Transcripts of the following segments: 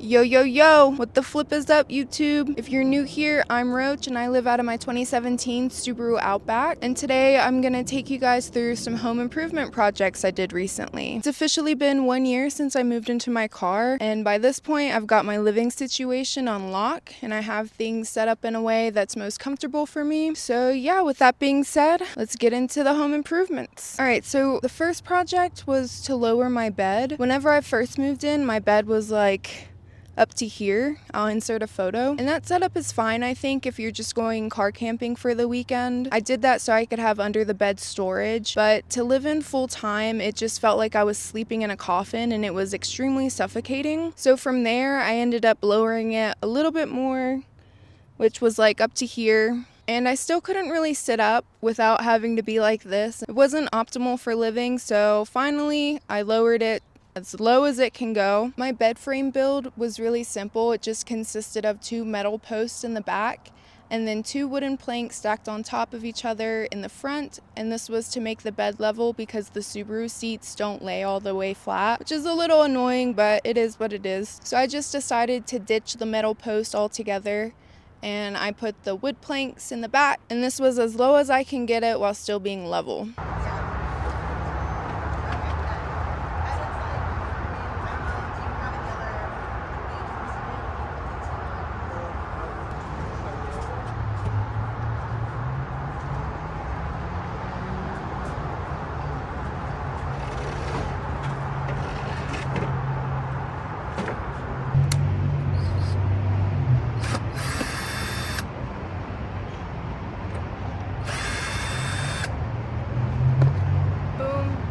Yo, yo, yo, what the flip is up, YouTube? If you're new here, I'm Roach and I live out of my 2017 Subaru Outback. And today I'm gonna take you guys through some home improvement projects I did recently. It's officially been 1 year since I moved into my car, and by this point I've got my living situation on lock and I have things set up in a way that's most comfortable for me. So yeah, with that being said, let's get into the home improvements. Alright, so the first project was to lower my bed. Whenever I first moved in, my bed was like up to here. I'll insert a photo. And that setup is fine, I think, if you're just going car camping for the weekend. I did that so I could have under the bed storage, but to live in full time, it just felt like I was sleeping in a coffin and it was extremely suffocating. So from there, I ended up lowering it a little bit more, which was like up to here. And I still couldn't really sit up without having to be like this. It wasn't optimal for living, so finally I lowered it as low as it can go. My bed frame build was really simple. It just consisted of 2 metal posts in the back and then 2 wooden planks stacked on top of each other in the front, and this was to make the bed level because the Subaru seats don't lay all the way flat, which is a little annoying, but it is what it is. So I just decided to ditch the metal post altogether and I put the wood planks in the back, and this was as low as I can get it while still being level.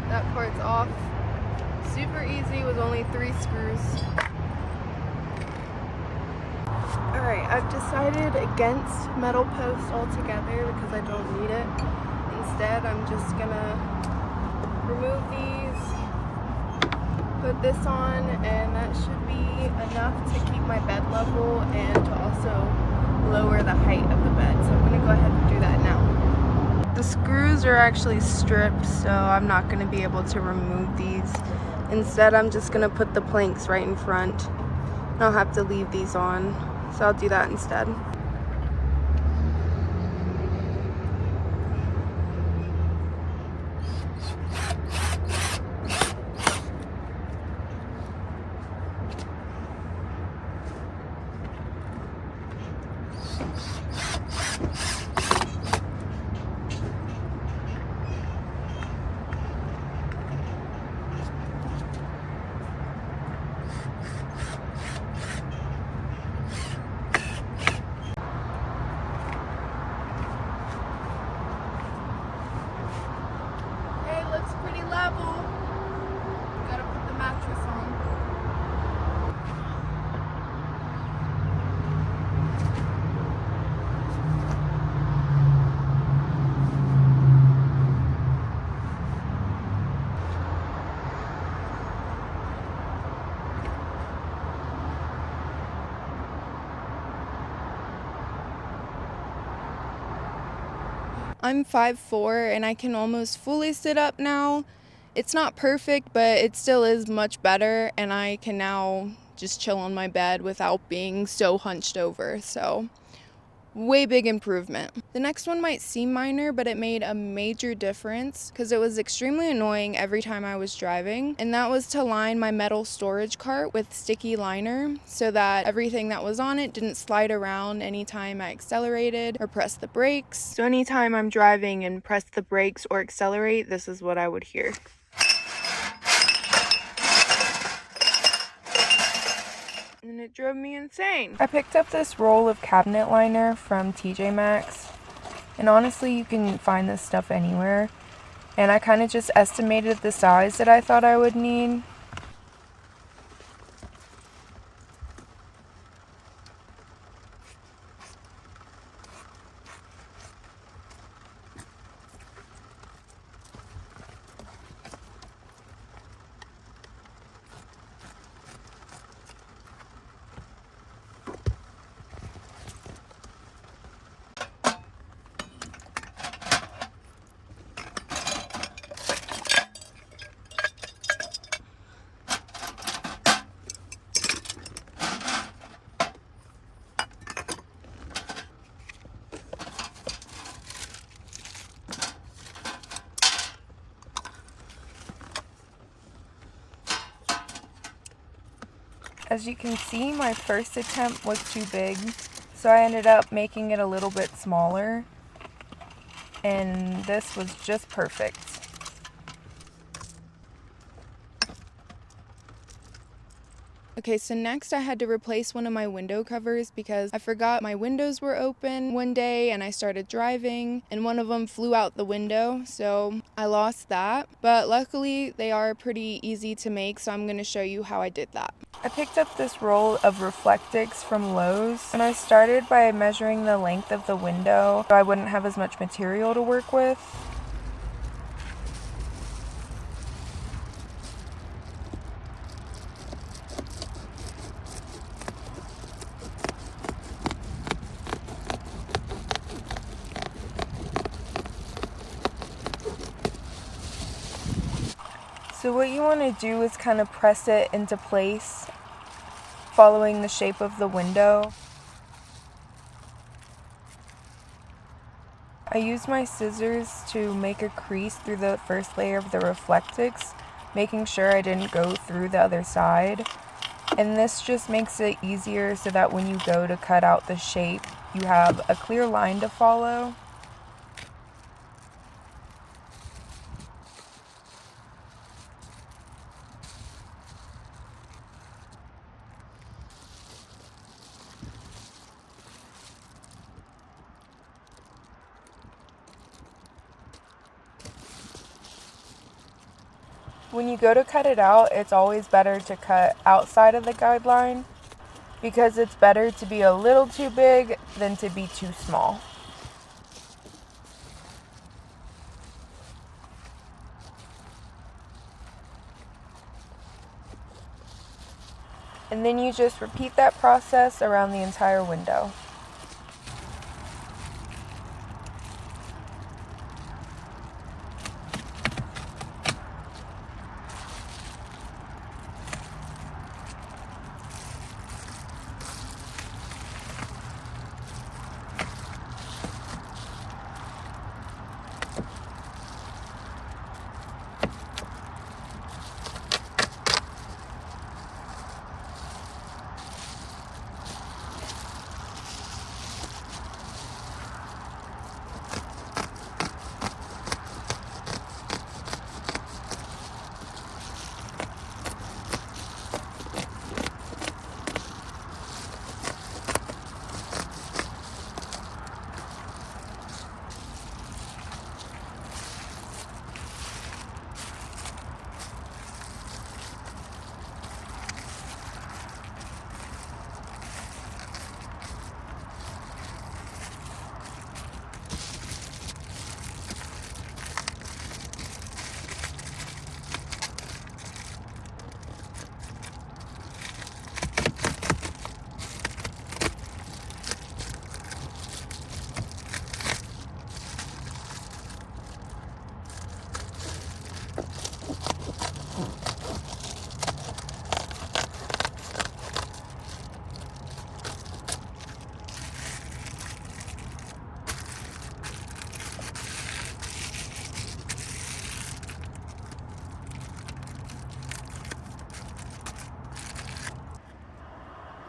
That part's off. Super easy, with only 3 screws. Alright, I've decided against metal posts altogether because I don't need it. Instead, I'm just gonna remove these, put this on, and that should be enough to keep my bed level and to also lower the height of the bed. So I'm gonna go ahead and do that now. The screws are actually stripped, so I'm not going to be able to remove these. Instead, I'm just going to put the planks right in front. I'll have to leave these on, so I'll do that instead. Looks pretty level. Gotta put the mattress on. I'm 5'4" and I can almost fully sit up now. It's not perfect, but it still is much better, and I can now just chill on my bed without being so hunched over. So way big improvement. The next one might seem minor, but it made a major difference because it was extremely annoying every time I was driving, and that was to line my metal storage cart with sticky liner so that everything that was on it didn't slide around anytime I accelerated or pressed the brakes. So anytime I'm driving and press the brakes or accelerate, this is what I would hear. And it drove me insane. I picked up this roll of cabinet liner from TJ Maxx, and honestly you can find this stuff anywhere, and I kind of just estimated the size that I thought I would need. As you can see, my first attempt was too big, so I ended up making it a little bit smaller, and this was just perfect. Okay, so next I had to replace one of my window covers because I forgot my windows were open one day and I started driving and one of them flew out the window, so I lost that. But luckily they are pretty easy to make, so I'm going to show you how I did that. I picked up this roll of Reflectix from Lowe's and I started by measuring the length of the window so I wouldn't have as much material to work with. So what you want to do is kind of press it into place, following the shape of the window. I used my scissors to make a crease through the first layer of the Reflectix, making sure I didn't go through the other side. And this just makes it easier so that when you go to cut out the shape, you have a clear line to follow. When you go to cut it out, it's always better to cut outside of the guideline because it's better to be a little too big than to be too small. And then you just repeat that process around the entire window.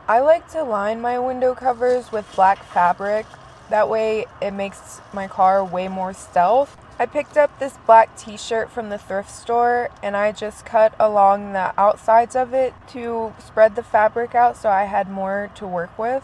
I like to line my window covers with black fabric. That way it makes my car way more stealth. I picked up this black t-shirt from the thrift store and I just cut along the outsides of it to spread the fabric out so I had more to work with.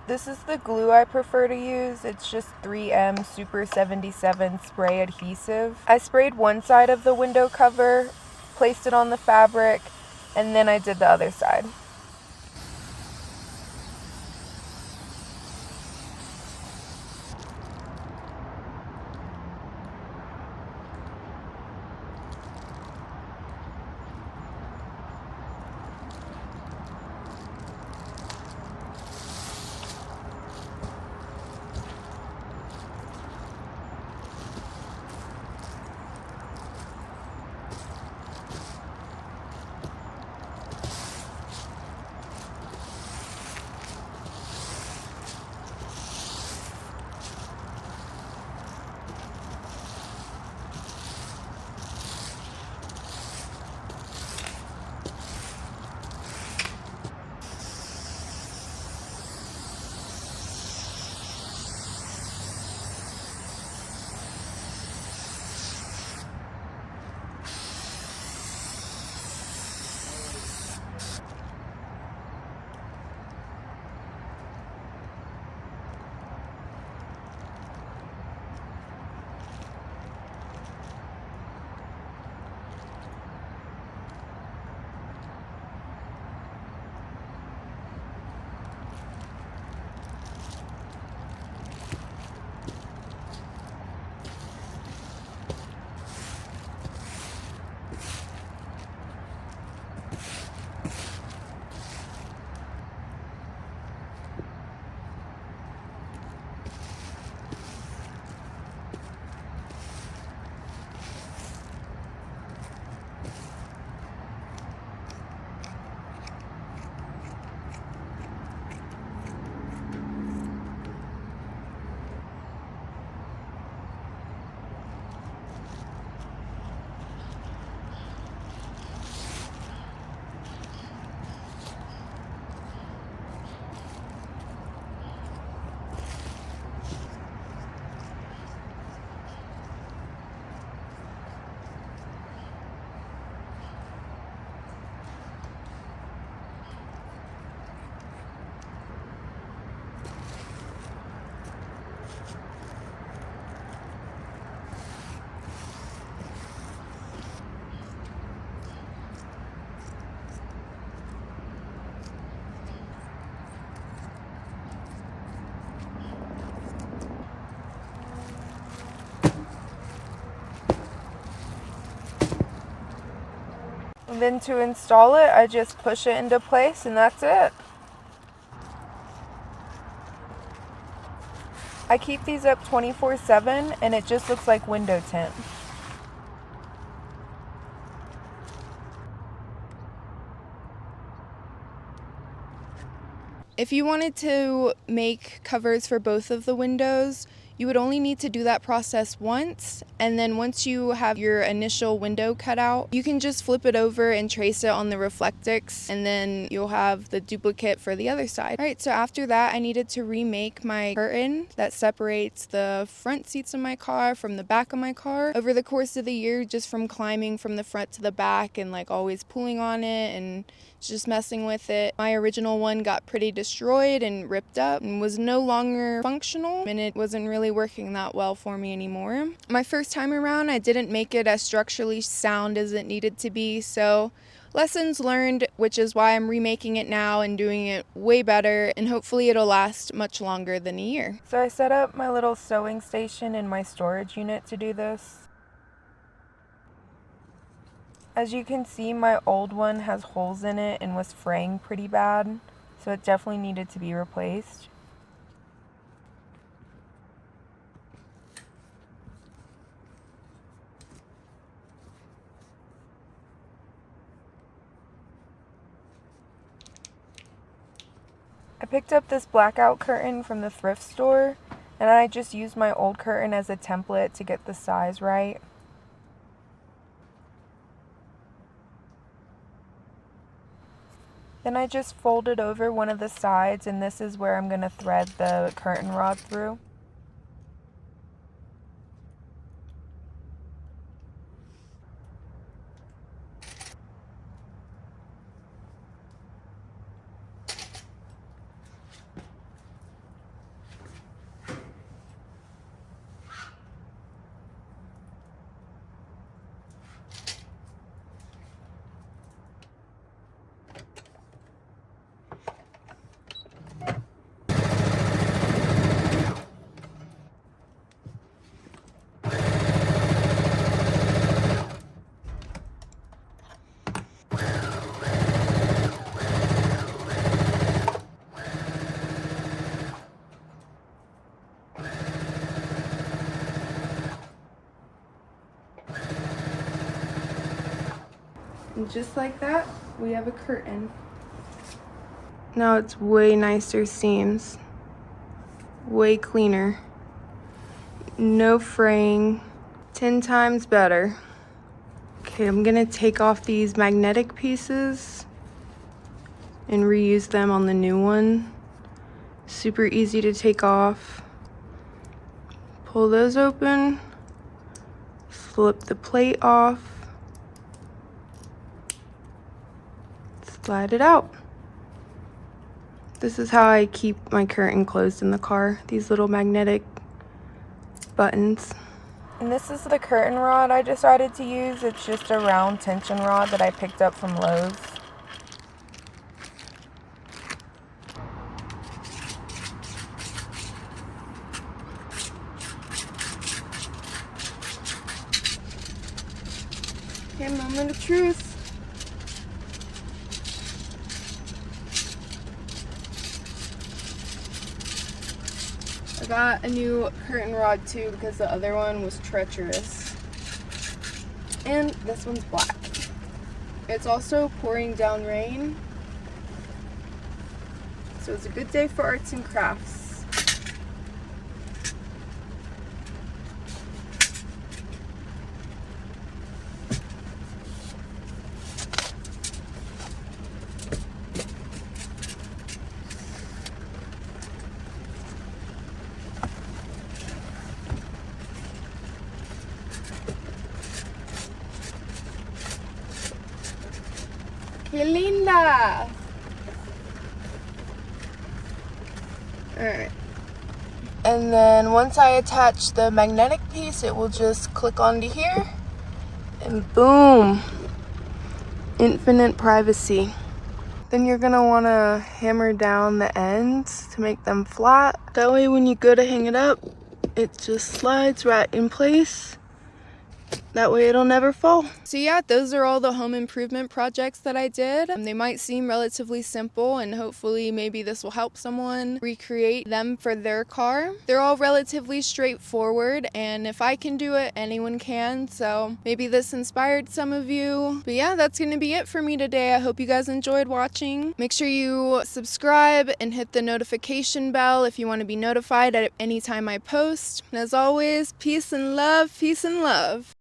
This is the glue I prefer to use. It's just 3M Super 77 spray adhesive. I sprayed one side of the window cover, placed it on the fabric, and then I did the other side. And then to install it, I just push it into place and that's it. I keep these up 24/7 and it just looks like window tint. If you wanted to make covers for both of the windows, you would only need to do that process once, and then once you have your initial window cut out, you can just flip it over and trace it on the Reflectix, and then you'll have the duplicate for the other side. Alright, so after that, I needed to remake my curtain that separates the front seats of my car from the back of my car. Over the course of the year, just from climbing from the front to the back and like always pulling on it and just messing with it, my original one got pretty destroyed and ripped up and was no longer functional, and it wasn't really working that well for me anymore. My first time around, I didn't make it as structurally sound as it needed to be, so lessons learned, which is why I'm remaking it now and doing it way better, and hopefully it'll last much longer than a year. So I set up my little sewing station in my storage unit to do this. As you can see, my old one has holes in it and was fraying pretty bad, so it definitely needed to be replaced. I picked up this blackout curtain from the thrift store, and I just used my old curtain as a template to get the size right. Then I just folded over one of the sides, and this is where I'm going to thread the curtain rod through. And just like that, we have a curtain. Now it's way nicer seams. Way cleaner. No fraying. 10 times better. Okay, I'm gonna take off these magnetic pieces and reuse them on the new one. Super easy to take off. Pull those open. Flip the plate off. Slide it out. This is how I keep my curtain closed in the car, these little magnetic buttons. And this is the curtain rod I decided to use. It's just a round tension rod that I picked up from Lowe's. Okay, moment of truth. I got a new curtain rod too because the other one was treacherous. And this one's black. It's also pouring down rain, so it's a good day for arts and crafts. ¡Qué linda! Alright. And then once I attach the magnetic piece, it will just click onto here. And boom! Infinite privacy. Then you're going to want to hammer down the ends to make them flat. That way when you go to hang it up, it just slides right in place. That way it'll never fall. So yeah, those are all the home improvement projects that I did. They might seem relatively simple, and hopefully maybe this will help someone recreate them for their car. They're all relatively straightforward, and if I can do it, anyone can. So maybe this inspired some of you. But yeah, that's gonna be it for me today. I hope you guys enjoyed watching. Make sure you subscribe and hit the notification bell if you want to be notified at any time I post. And as always, peace and love, peace and love.